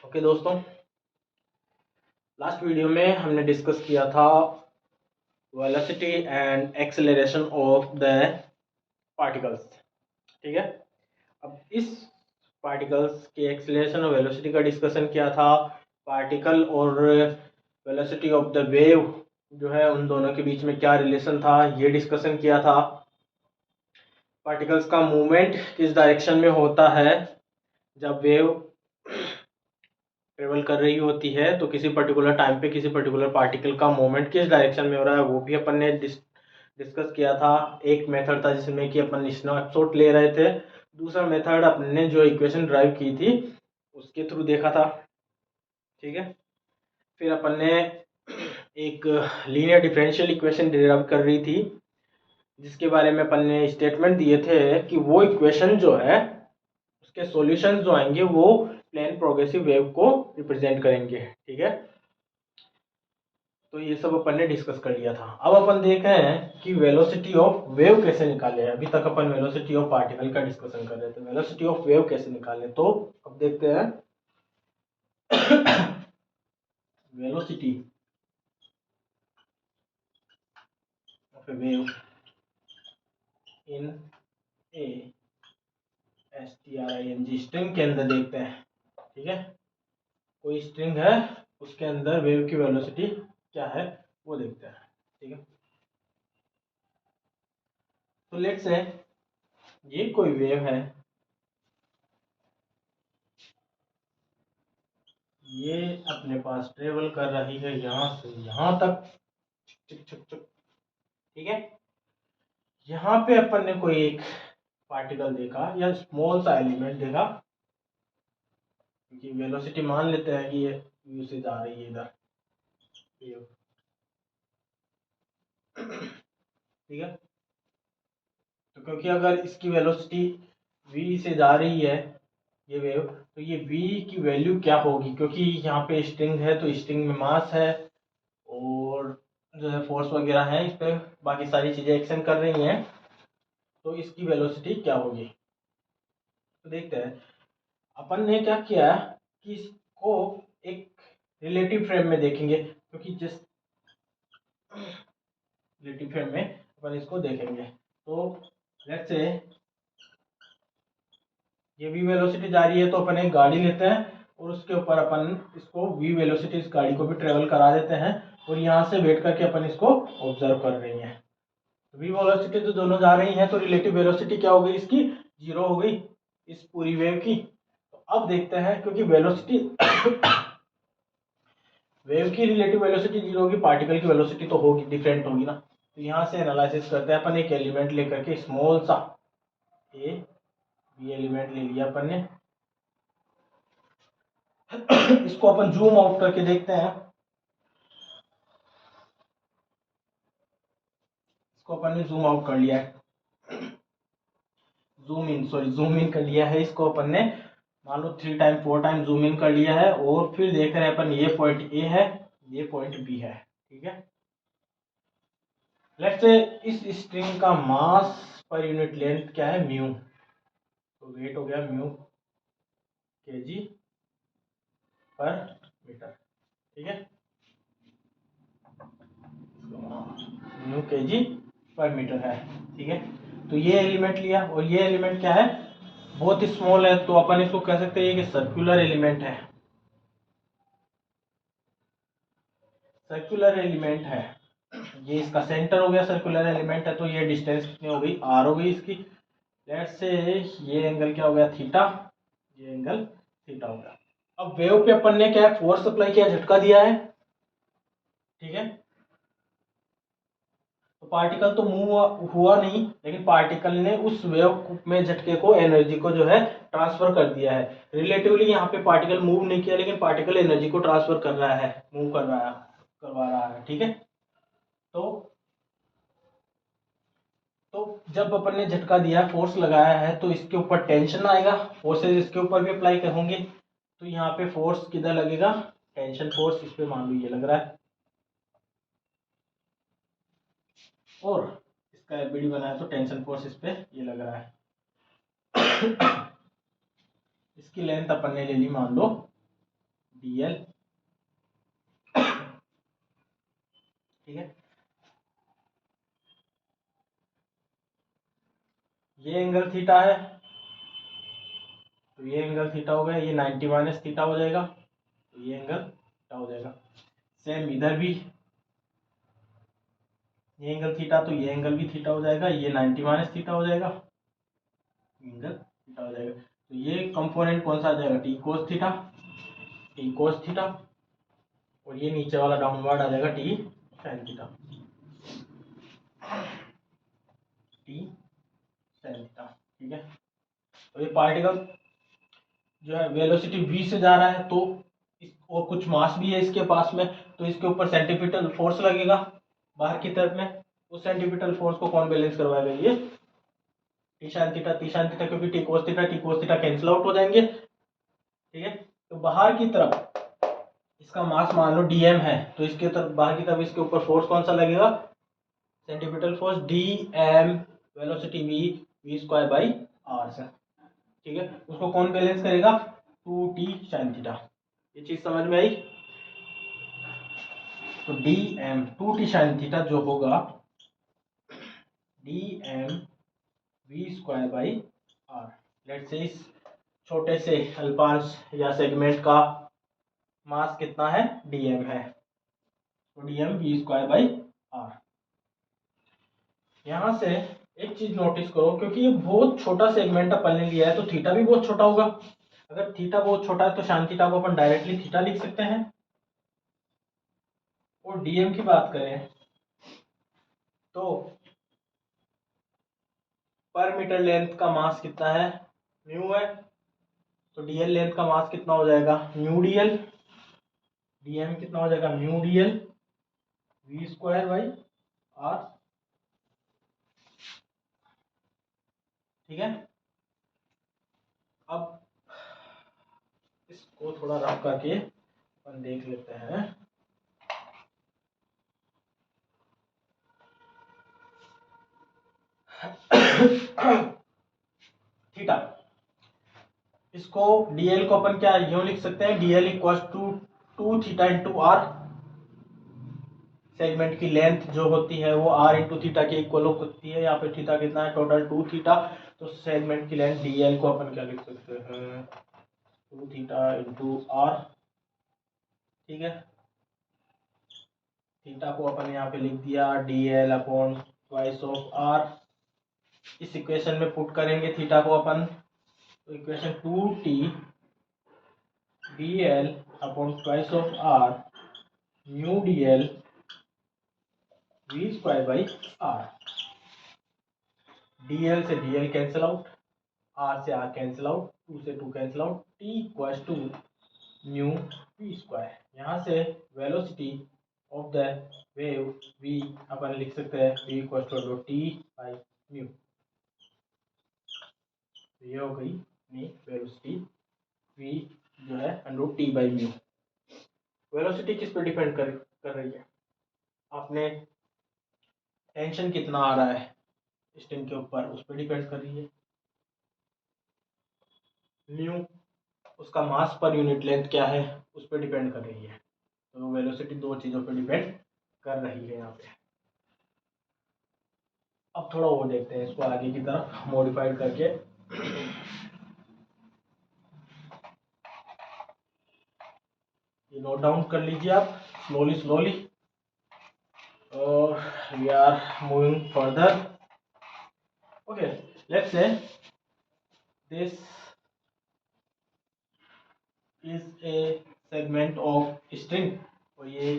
Okay दोस्तों, last video में हमने डिस्कस किया था velocity and acceleration of the particles. ठीक है, अब इस पार्टिकल्स के एक्सेलरेशन और वेलोसिटी का डिस्कशन किया था। पार्टिकल और वेलोसिटी ऑफ द वेव जो है उन दोनों के बीच में क्या रिलेशन था ये डिस्कशन किया था। पार्टिकल्स का मूवमेंट किस डायरेक्शन में होता है जब वेव ट्रेवल कर रही होती है, तो किसी पर्टिकुलर टाइम पे किसी पर्टिकुलर पार्टिकल का मूवमेंट किस डायरेक्शन में हो रहा है वो भी अपन ने डिस्कस किया था। एक मेथड था जिसमें कि अपन स्नैपशॉट ले रहे थे, दूसरा मेथड अपन ने जो इक्वेशन ड्राइव की थी उसके थ्रू देखा था। ठीक है, फिर अपन ने एक लीनियर डिफरेंशियल इक्वेशन डिराइव कर रही थी जिसके बारे में अपन ने स्टेटमेंट दिए थे कि वो इक्वेशन जो है उसके सॉल्यूशंस जो आएंगे वो प्लेन प्रोग्रेसिव वेव को रिप्रेजेंट करेंगे। ठीक है, तो ये सब अपन ने डिस्कस कर लिया था। अब अपन देख रहे हैं कि वेलोसिटी ऑफ वेव कैसे निकाले। अभी तक अपन वेलोसिटी ऑफ पार्टिकल का डिस्कशन कर रहे थे, वेलोसिटी ऑफ वेव कैसे निकाले। तो अब देखते हैं velocity of A wave in A STRING string के अंदर देखते हैं। ठीक है, कोई स्ट्रिंग है उसके अंदर वेव की वेलोसिटी क्या है वो देखते हैं। ठीक है, तो लेट्स से ये कोई वेव है, ये अपने पास ट्रेवल कर रही है यहाँ से यहाँ तक। ठीक है, यहाँ पे अपन ने कोई एक पार्टिकल देखा या स्मॉल सा एलिमेंट देखा, क्योंकि वेलोसिटी मान लेते हैं कि ये यू से जा रही है इधर। ठीक है, तो क्योंकि अगर इसकी वेलोसिटी v से जा रही है ये वेव, तो ये v की वैल्यू क्या होगी, क्योंकि यहाँ पे स्ट्रिंग है तो स्ट्रिंग में मास है और जो है फोर्स वगैरह है इस पे, बाकी सारी चीजें एक्शन कर रही हैं, तो इसकी वेलोसिटी क्या होगी। तो देखते हैं अपन ने क्या किया कि इसको एक रिलेटिव फ्रेम में देखेंगे, क्योंकि जिस रिलेटिव फ्रेम में अपन इसको देखेंगे। तो लेट्स से ये v वेलोसिटी जा रही है, तो अपन एक गाड़ी लेते हैं और उसके ऊपर अपन इसको v वेलोसिटी इस गाड़ी को भी ट्रेवल करा देते हैं और यहाँ से बैठ करके अपन इसको ऑब्जर्व कर रही हैं। v वेलोसिटी तो दोनों जा रही हैं, तो रिलेटिव वेलोसिटी क्या हो गई इसकी, 0 हो गई इस पूरी वेव की। तो अब देखते हैं, क्योंकि वेलोसिटी वेव की रिलेटिव वेलोसिटी 0 होगी, पार्टिकल की वेलोसिटी तो होगी डिफरेंट होगी ना। तो यहाँ से एनालिसिस करते हैं अपन, एक एलिमेंट लेकर के स्मॉल सा ए बी एलिमेंट ले लिया अपन ने। इसको अपन जूम आउट करके देखते हैं। इसको अपन ने जूम आउट कर लिया है, जूम इन कर लिया है इसको अपन ने, मान लो 3 टाइम 4 टाइम जूम इन कर लिया है और फिर देख रहे हैं अपन ये पॉइंट ए है, ये पॉइंट बी है। ठीक है, लेट्स से इस स्ट्रिंग का मास पर यूनिट लेंथ क्या है, म्यू, तो वेट हो गया म्यू केजी पर मीटर। ठीक है, म्यू केजी पर मीटर है। ठीक है, तो ये एलिमेंट लिया और ये एलिमेंट क्या है, बहुत स्मॉल है, तो अपन इसको कह सकते हैं कि सर्कुलर एलिमेंट है, सर्कुलर एलिमेंट है। ये इसका सेंटर हो गया, सर्कुलर एलिमेंट है, तो ये डिस्टेंस कितनी हो गई, आर हो गई इसकी। लेट्स से ये एंगल क्या हो गया, थीटा, ये एंगल थीटा हो गया। अब वेव पे अपन ने क्या है, फोर्स अप्लाई किया, झटका दिया है। ठीक है, तो पार्टिकल तो मूव हुआ नहीं, लेकिन पार्टिकल ने उस वेव में झटके को, एनर्जी को जो है ट्रांसफर कर दिया है। रिलेटिवली यहाँ पे पार्टिकल मूव नहीं किया, लेकिन पार्टिकल एनर्जी को ट्रांसफर कर रहा है, मूव कर रहा है, करवा रहा है। ठीक है, तो जब अपन ने झटका दिया, फोर्स लगाया है, तो इसके ऊपर टेंशन आएगा, फोर्सेस इसके ऊपर भी अप्लाई होंगे। तो यहाँ पे फोर्स किधर लगेगा, टेंशन फोर्स इस पे मान लो ये लग रहा है, और इसका एफबीडी बनाया तो टेंशन फोर्स इस पे ये लग रहा है। इसकी लेंथ अपन ने ले ली मान लो dl, ठीक है। ये एंगल थीटा है, तो ये एंगल थीटा हो गया, ये 90 माइनस थीटा हो जाएगा, तो ये एंगल थीटा हो जाएगा। सेम इधर भी ये एंगल थीटा, तो ये एंगल भी थीटा हो जाएगा, ये 90 माइनस थीटा हो जाएगा, एंगल थीटा हो जाएगा। तो ये कंपोनेंट कौन सा आ जाएगा, T cos theta, T cos theta, और ये नीचे वाला डाउनवर्ड आ जाएगा T sine theta, T sine theta, ठीक है। तो ये पार्टिकल जो है वेलोसिटी v से जा रहा है, तो और कुछ मास भी है इसके पास में, तो इसके ऊपर सेंटीपिटल फोर्स लगेगा बाहर की तरफ में। उस सेंटीपिटल फोर्स को कौन बैलेंस करवाएगा, ये T sine theta, T sine theta, क्योंकि T cos theta cancel out हो जाएंगे, ठीक है। तो बाहर की तरफ इसका मास मान लो dm है, तो इसके तरफ बाहर की तरफ इसके ऊपर फोर्स कौन सा लगेगा, centripetal force dm, velocity v square by r से, ठीक है। उसको कौन बैलेंस करेगा, 2t साइन थीटा। ये चीज समझ में आई। तो dm 2t साइन थीटा जो होगा dm v square by r। Let's say इस छोटे से अल्पांश या सेगमेंट का मास कितना है, dm है, तो dm v square by r। यहां से एक चीज नोटिस करो, क्योंकि ये बहुत छोटा सेगमेंट अपन ने लिया है, तो थीटा भी बहुत छोटा होगा। अगर थीटा बहुत छोटा है तो साइन थीटा को अपन डायरेक्टली थीटा लिख सकते हैं। और डीएम की बात करें तो पर मीटर लेंथ का मास कितना है, म्यू है, तो डीएल लेंथ का मास कितना हो जाएगा, म्यू डीएल, डीएम कितना हो जाएगा, mu dl v square by r, ठीक है। अब इसको थोड़ा रफ करके अपन देख लेते हैं। थीटा, इसको डीएल को अपन क्या यूं लिख सकते हैं, dl equal to 2 theta into r. Segment की लेंथ जो होती है वो आर इंटू थीटा के इक्वल होती है। यहाँ पे थीटा कितना है, टोटल 2 थीटा, तो सेगमेंट की लेंथ डीएल को अपन क्या लिख सकते हैं, 2 थीटा इंटू आर, ठीक है। थीटा को अपन यहाँ पे लिख दिया dl upon twice of r. इस इक्वेशन में पुट करेंगे थीटा को अपन, तो equation 2t dl upon twice of r mu dl v square by r. dl से dl कैंसिल आउट, r से r कैंसिल आउट, 2 से 2 cancel out, t equals to mu v square. यहाँ से velocity of the wave v अपन लिख सकते हैं v equals to t by mu. ये हो गई अपनी वेलोसिटी v जो है under t by mu. Velocity किस पे डिपेंड कर रही है, आपने टेंशन कितना आ रहा है स्ट्रिंग के ऊपर, उस पर डिपेंड कर रही है। म्यू उसका मास पर यूनिट लेंथ क्या है उस पर डिपेंड कर रही है। तो वेलोसिटी दो चीज़ों पर डिपेंड कर रही है यहाँ पे। अब थोड़ा वो देखते हैं इसको आगे की तरफ मॉडिफाइड करके। ये नोट डाउन कर लीजिए आप स्लोली स्लोली, और we are moving further. Okay, let's say this is a segment of string, और ये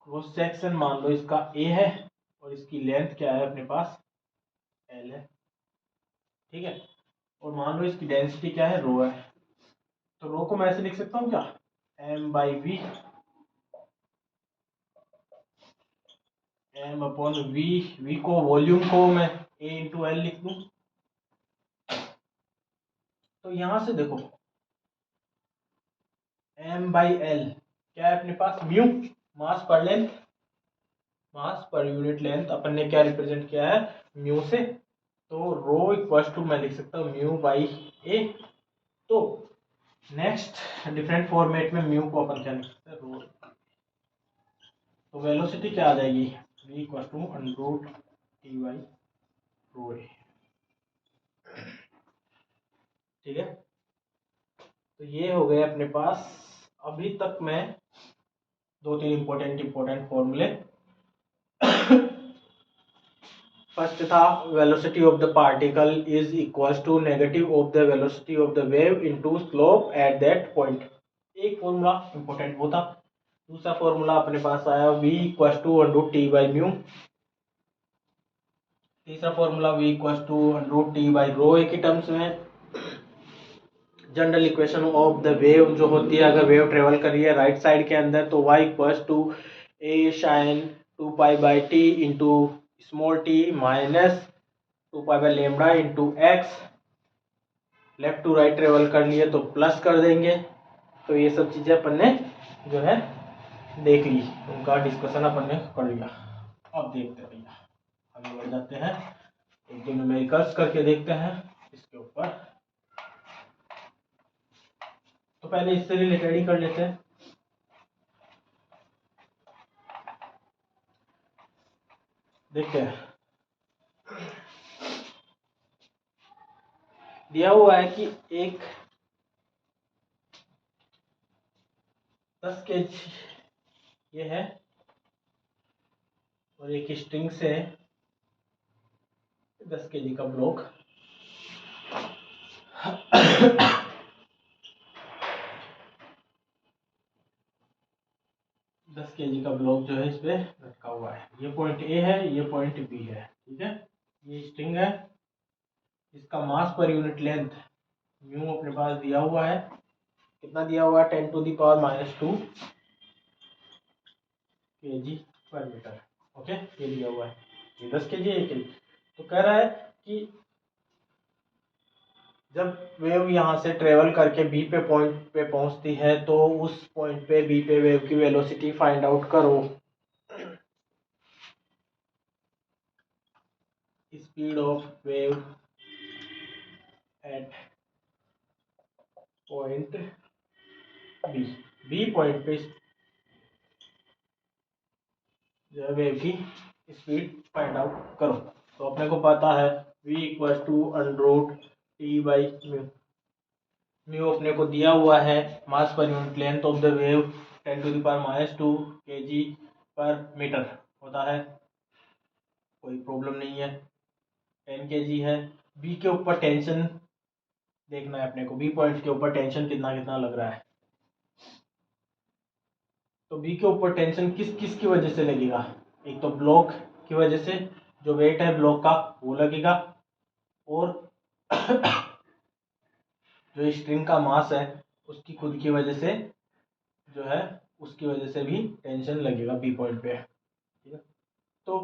क्रॉस सेक्शन मान लो इसका ए है, और इसकी लेंथ क्या है अपने पास, एल है, ठीक है। और मान लो इसकी डेंसिटी क्या है, रो है, तो रो को मैं ऐसे लिख सकता हूँ क्या, m by v, m upon v, v को वॉल्यूम को मैं ए इंटू एल लिख दूं। तो यहां से देखो एम बाई एल क्या है अपने पास, म्यू, मास पर लेंथ, मास पर यूनिट लेंथ अपन ने क्या रिप्रेजेंट किया है, म्यू से। तो रो इक्वल टू मैं लिख सकता हूँ म्यू बाई ए। तो नेक्स्ट डिफरेंट फॉर्मेट में म्यू को अपन क्या लिख सकते हैं, रो। तो वेलोसिटी क्या आ जाएगी, v equal to under root T by rho A. ठीक है, तो ये हो गए अपने पास अभी तक मैं 2-3 इंपॉर्टेंट फॉर्मूले। फर्स्ट था velocity of the particle is equals to negative of the velocity of the wave into slope at that point. एक फॉर्मूला इंपॉर्टेंट वो था। दूसरा फॉर्मूला अपने पास आया v equal to under root T by mu. तीसरा formula v equal to under root T by rho A की terms में। General equation of the wave जो होती है, अगर वेव ट्रेवल कर रही है राइट साइड के अंदर, तो y equals to A sine 2 pi by T into small t minus 2 pi by lambda into x. Left to right travel कर लिए तो प्लस कर देंगे। तो ये सब चीज़ें अपन ने जो है देख ली, उनका डिस्कशन अपन ने कर लिया। अब देखते हैं भैया, आगे बढ़ जाते हैं, एक दो न्यूमेरिकल्स करके देखते हैं इसके ऊपर। तो पहले इससे रिलेटेड ही कर लेते हैं। देखते हैं, दिया हुआ है कि एक 10 kg ये है और एक स्ट्रिंग से 10 kg का ब्लॉक 10 kg का ब्लॉक जो है इस पे लटका हुआ है। ये पॉइंट ए है, ये पॉइंट बी है। ठीक है, ये स्ट्रिंग है, इसका मास पर यूनिट लेंथ म्यू अपने पास दिया हुआ है। कितना दिया हुआ है, 10⁻⁻² kg पर मीटर। ओके, ये दिया हुआ है, ये 10 kg है, 1 kg। तो कह रहा है कि जब वेव यहाँ से ट्रेवल करके बी पे पॉइंट पे पहुंचती है, तो उस पॉइंट पे बी पे वेव की वेलोसिटी फाइंड आउट करो। Speed of wave at point B, B point पे जो है वेव की स्पीड फाइंड आउट करो। तो अपने को पता है v equal to under root T by mu. Mu अपने को दिया हुआ है, mass per unit length of the wave 10⁻⁻² kg per metre होता है, कोई प्रॉब्लम नहीं है। 10 kg है। बी के ऊपर टेंशन देखना है अपने को, बी पॉइंट के ऊपर टेंशन कितना कितना लग रहा है। तो बी के ऊपर टेंशन किस किस की वजह से लगेगा, एक तो ब्लॉक की वजह से, जो वेट है ब्लॉक का वो लगेगा, और जो स्ट्रिंग का मास है उसकी खुद की वजह से जो है, उसकी वजह से भी टेंशन लगेगा बी पॉइंट पे। ठीक है, तो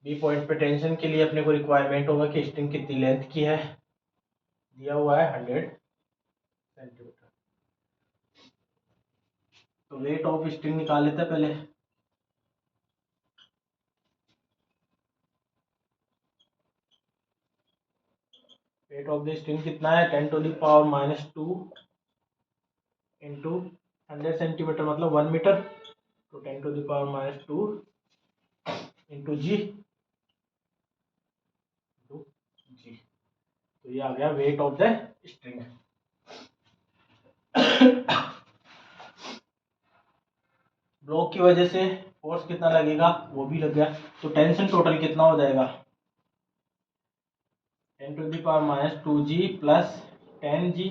बी पॉइंट पे टेंशन के लिए अपने को रिक्वायरमेंट होगा कि स्ट्रिंग कितनी लेंथ की है, दिया हुआ है 100 सेंटीमीटर। तो वेट ऑफ स्ट्रिंग निकाल लेते हैं पहले। वेट ऑफ द स्ट्रिंग कितना है, 10⁻⁻² इंटू 100 सेंटीमीटर मतलब 1 मीटर। तो 10⁻⁻² इंटू जी, तो ये आ गया weight of the string. Block की वजह से फोर्स कितना लगेगा वो भी लग गया। तो टेंशन टोटल कितना हो जाएगा, 10⁻⁻² प्लस 10g।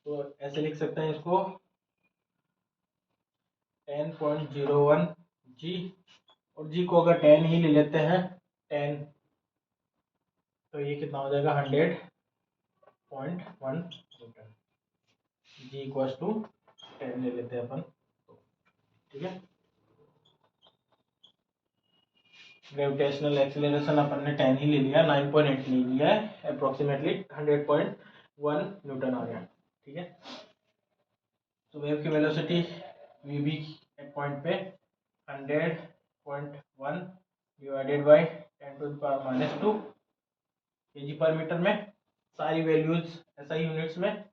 तो ऐसे लिख सकते हैं इसको 10.01 g, और g को अगर 10 ही ले लेते हैं 10, तो ये कितना हो जाएगा 100.1 न्यूटन। g इक्वल टू 10 ले लेते हैं अपन। ठीक है, ग्रेविटेशनल एक्सीलरेशन अपन ने 10 ही ले लिया, 9.8 नहीं लिया है, अप्रोक्सीमेटली 100.1 न्यूटन आ गया। ठीक है, तो वेव की वेलोसिटी वी बी एक पॉइंट पे 100.1 डिवाइडेड बाई 10⁻², केजी पर मीटर में, सारी वैल्यूज SI यूनिट्स में।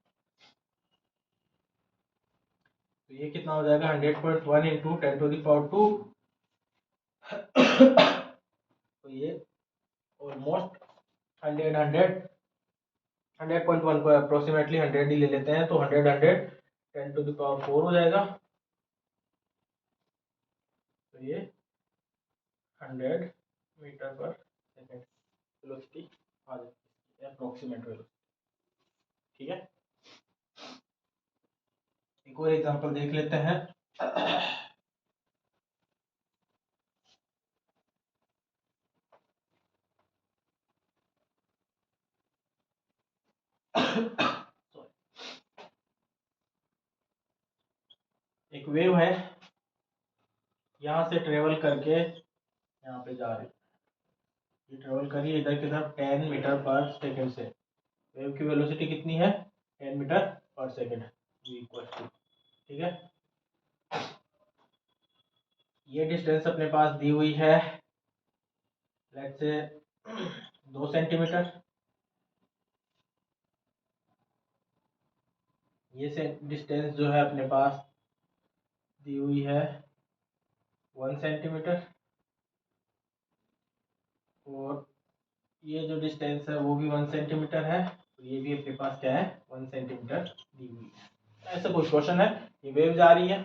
तो ये कितना हो जाएगा 100.1 इंटू 10⁻²। तो ये ऑलमोस्ट 100.1 को अप्रोक्सीमेटली 100 ही ले लेते हैं, तो 10⁻4 हो जाएगा। तो ये 100 मीटर पर सेकेंड वेलोसिटी आ जाती है, अप्रोक्सीमेट वेलोसिटी। ठीक है, एक और एग्जांपल देख लेते हैं। एक वेव है, यहाँ से ट्रेवल करके यहाँ पे जा रही है, ये ट्रेवल करी इधर की तरफ 10 मीटर पर सेकेंड से। वेव की वेलोसिटी कितनी है 10 मीटर पर सेकेंड, ठीक है। ये डिस्टेंस अपने पास दी हुई है, लेट्स से 2 सेंटीमीटर। ये डिस्टेंस जो है अपने पास दी हुई है 1 सेंटीमीटर, और ये जो डिस्टेंस है वो भी 1 सेंटीमीटर है, तो ये भी अपने पास क्या है 1 सेंटीमीटर दी हुई है। ऐसा कुछ क्वेश्चन है, ये वेव जा रही है।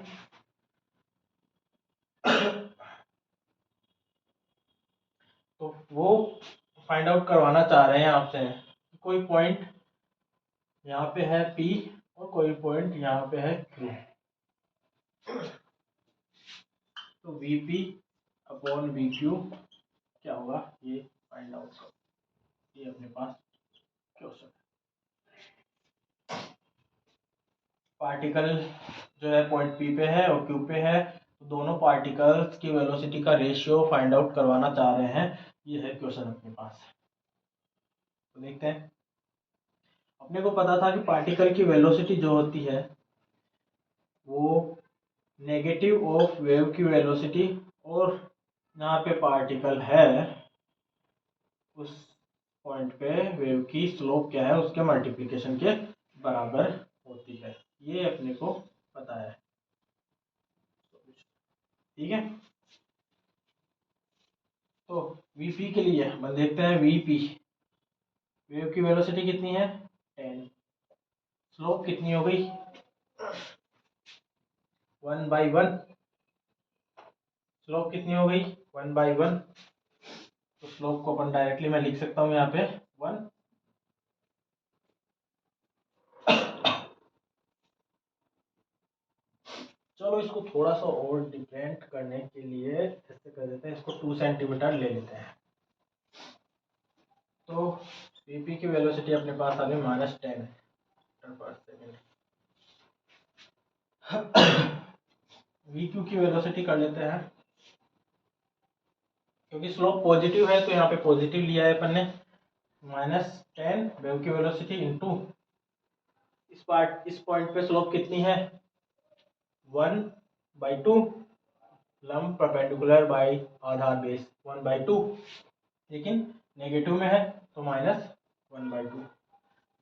तो वो फाइंड आउट करवाना चाह रहे हैं आपसे, कोई पॉइंट यहाँ पे है P और कोई पॉइंट यहाँ पे है Q। तो VP अपॉन VQ क्या होगा ये फाइंड आउट करो, ये अपने पास क्वेश्चन है। पार्टिकल जो है पॉइंट P पे है और Q पे है, तो दोनों पार्टिकल्स की वेलोसिटी का रेशियो फाइंड आउट करवाना चाह रहे हैं, ये है क्वेश्चन अपने पास। तो देखते हैं, अपने को पता था कि पार्टिकल की वेलोसिटी जो होती है वो नेगेटिव ऑफ वेव की वेलोसिटी, और यहाँ पे पार्टिकल है उस पॉइंट पे वेव की स्लोप क्या है उसके मल्टीप्लिकेशन के बराबर होती है, ये अपने को पता है। ठीक है, तो VP के लिए हम देखते हैं, VP वेव की वेलोसिटी कितनी है 10, स्लोप कितनी हो गई 1/1, स्लोप कितनी हो गई 1/1। तो स्लोप को अपन डायरेक्टली मैं लिख सकता हूँ यहाँ पे 1। चलो इसको थोड़ा सा और डिफरेंट करने के लिए ऐसे कर देते हैं, इसको 2 सेंटीमीटर ले लेते हैं। तो VP की वेलोसिटी अपने पास आ गई -10 मीटर पर सेकेंड। VQ की वेलोसिटी कर लेते हैं, क्योंकि स्लोप पॉजिटिव है तो यहाँ पे पॉजिटिव लिया है अपन ने, -10 वेव की वेलोसिटी इंटू इस पॉइंट पे स्लोप कितनी है 1/2, लंब परपेंडिकुलर बाई आधार बेस 1/2, लेकिन नेगेटिव में है तो -1/2।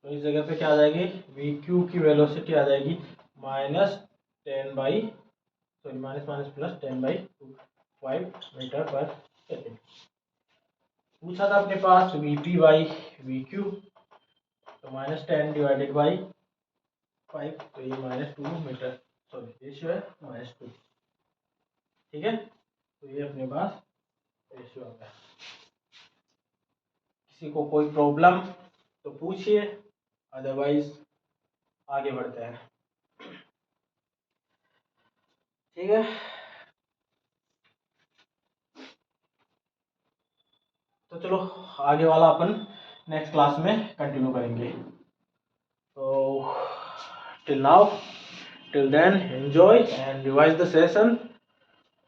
तो इस जगह पे क्या आ जाएगी VQ की वेलोसिटी आ जाएगी -10/2 5 मीटर पर सेकेंड। पूछा था अपने पास VP/VQ, तो -10 डिवाइडेड बाई 5, तो ये -2 मीटर, सॉरी रेशियो है -2। ठीक है, तो ये अपने पास रेशियो आ गया। किसी को कोई प्रॉब्लम तो पूछिए, अदरवाइज आगे बढ़ते हैं। ठीक है, तो चलो आगे वाला अपन नेक्स्ट क्लास में कंटिन्यू करेंगे। तो till now, till then, enjoy and revise the session.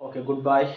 Okay, goodbye.